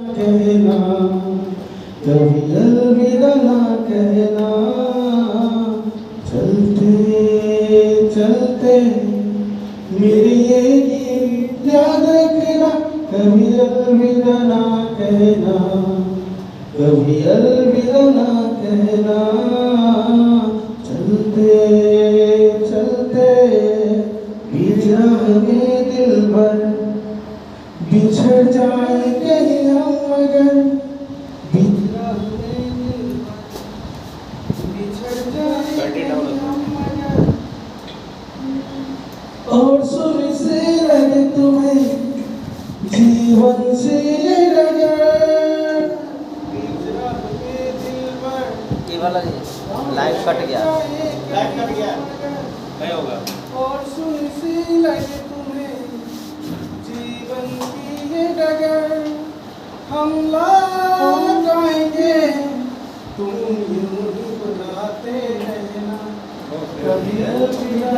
कहना, कभी अलविदा ना कहना। चलते चलते मेरी ये गीत याद रखना, कभी अलविदा ना कहना, कभी अलविदा ना कहना। चलते चलते बीच राह में दिल भर बिछड़ जाए कहीं हम मगर, बीच राह में दिल भर बिछड़ जाए कहीं हम मगर। और सुर से लगे तुम्हें जीवन से ये डगर, बीच राह में दिल भर। ये वाला लाइव कट गया, नहीं होगा। और सुर से लगे तुम्हें जीवन की ये डगर, हम लगाएंगे तुम यूं ही बुलाते रहना, कभी अलविदा।